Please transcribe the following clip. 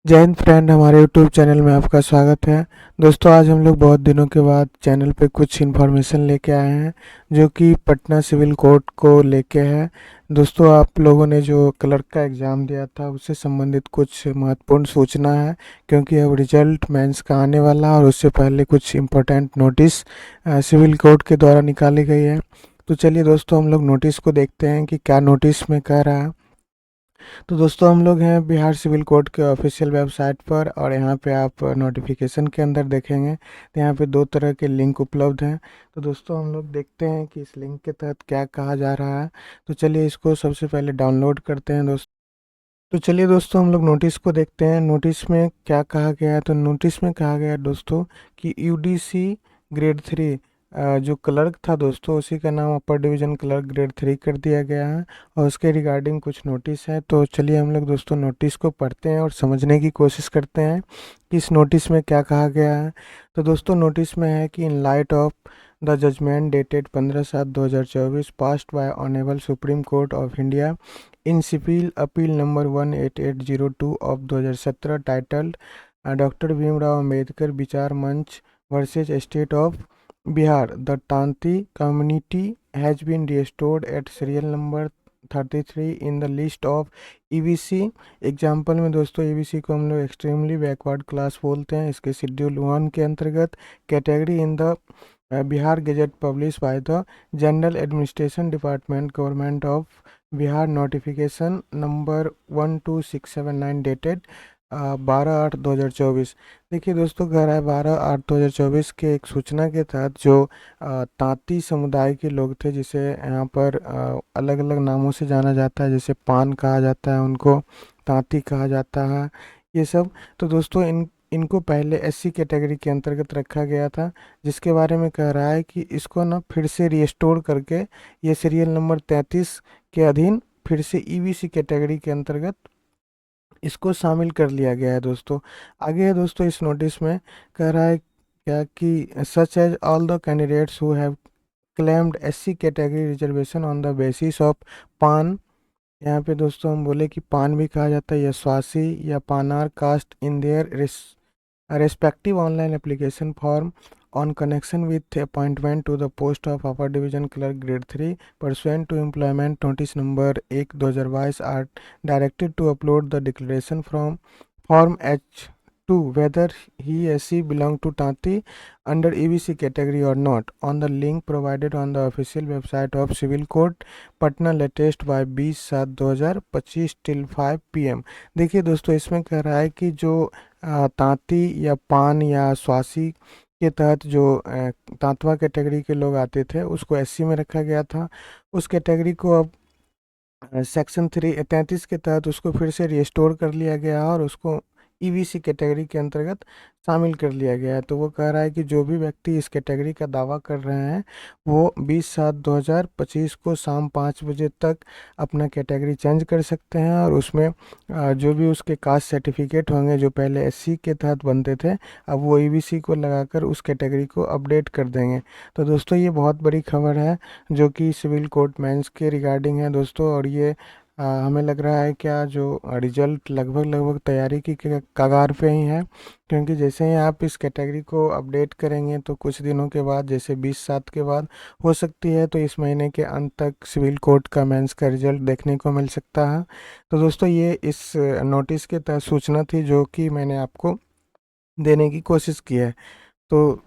जय हिंद फ्रेंड, हमारे YouTube channel में आपका स्वागत है। दोस्तों, आज हम लोग बहुत दिनों के बाद चैनल पे कुछ इन्फॉर्मेशन लेके आए हैं जो कि पटना सिविल कोर्ट को लेके है। दोस्तों, आप लोगों ने जो क्लर्क का एग्ज़ाम दिया था उससे संबंधित कुछ महत्वपूर्ण सूचना है, क्योंकि अब रिजल्ट मेंस का आने वाला है और उससे पहले कुछ इम्पोर्टेंट नोटिस सिविल कोर्ट के द्वारा निकाली गई है। तो चलिए दोस्तों, हम लोग नोटिस को देखते हैं कि क्या नोटिस में कह रहा है। तो दोस्तों, हम लोग हैं बिहार सिविल कोर्ट के ऑफिशियल वेबसाइट पर, और यहाँ पे आप नोटिफिकेशन के अंदर देखेंगे तो यहाँ पे दो तरह के लिंक उपलब्ध हैं। तो दोस्तों, हम लोग देखते हैं कि इस लिंक के तहत क्या कहा जा रहा है। तो चलिए इसको सबसे पहले डाउनलोड करते हैं दोस्तों। तो चलिए दोस्तों, हम लोग नोटिस को देखते हैं। नोटिस में क्या कहा गया है? तो नोटिस में कहा गया है दोस्तों कि यूडीसी ग्रेड 3 जो क्लर्क था दोस्तों, उसी का नाम अपर डिवीज़न क्लर्क ग्रेड 3 कर दिया गया है, और उसके रिगार्डिंग कुछ नोटिस है। तो चलिए हम लोग दोस्तों नोटिस को पढ़ते हैं और समझने की कोशिश करते हैं कि इस नोटिस में क्या कहा गया है। तो दोस्तों, नोटिस में है कि in light of the judgment dated 15/7/2024 passed by honourable supreme court of India in civil appeal number 18802 of 2017 titled doctor Bhimrao Ambedkar Vichar Manch versus state of Bihar, the Tanti community has been restored at serial number 33 in the list of EBC. Example में दोस्तों, EBC को हम लोग extremely backward class बोलते हैं। इसके schedule 1 के अंतर्गत category in the Bihar gazette publish by the general administration department government of Bihar, notification number 12679 dated 12/8/2024। देखिए दोस्तों, कह रहा है 12/8/2024 के एक सूचना के तहत जो तांती समुदाय के लोग थे, जिसे यहाँ पर अलग अलग नामों से जाना जाता है, जैसे पान कहा जाता है, उनको तांती कहा जाता है, ये सब। तो दोस्तों, इनको पहले एससी कैटेगरी के अंतर्गत रखा गया था, जिसके बारे में कह रहा है कि इसको ना फिर से रिस्टोर करके ये सीरियल नंबर 33 के अधीन फिर से ईबीसी कैटेगरी के अंतर्गत इसको शामिल कर लिया गया है दोस्तों। आगे है दोस्तों, इस नोटिस में कह रहा है क्या कि such as all the candidates who have claimed SC category reservation on the basis of Pan. यहाँ पे दोस्तों हम बोले कि पान भी कहा जाता है, या स्वासी या Panar caste in their respective online application form on connection with appointment to the post of upper division clerk grade 3 pursuant to employment notice number 1/2022 are directed to upload the declaration from form H2 whether he belong to Tanti under EBC category or not on the link provided on the official website of Civil Court Patna latest by 20/7/2025 till 5 PM। देखिए दोस्तों, इसमें कह रहा है कि जो तांती या पान या स्वासी के तहत जो तांतवा कैटेगरी के लोग आते थे, उसको एससी में रखा गया था। उस कैटेगरी को अब सेक्शन 33 के तहत उसको फिर से रिस्टोर कर लिया गया है और उसको ईबीसी कैटेगरी के अंतर्गत शामिल कर लिया गया है। तो वो कह रहा है कि जो भी व्यक्ति इस कैटेगरी का दावा कर रहे हैं, वो 20/7/2025 को शाम 5 बजे तक अपना कैटेगरी चेंज कर सकते हैं, और उसमें जो भी उसके कास्ट सर्टिफिकेट होंगे जो पहले एससी के तहत बनते थे, अब वो ईबीसी को लगाकर उस कैटेगरी को अपडेट कर देंगे। तो दोस्तों, ये बहुत बड़ी खबर है जो कि सिविल कोर्ट मेंस के रिगार्डिंग है दोस्तों, और ये हमें लग रहा है क्या जो रिजल्ट लगभग लगभग तैयारी की कगार पे ही है, क्योंकि जैसे ही आप इस कैटेगरी को अपडेट करेंगे तो कुछ दिनों के बाद, जैसे 20/7 के बाद हो सकती है, तो इस महीने के अंत तक सिविल कोर्ट का मेंस का रिजल्ट देखने को मिल सकता है। तो दोस्तों, ये इस नोटिस के तहत सूचना थी जो कि मैंने आपको देने की कोशिश की है। तो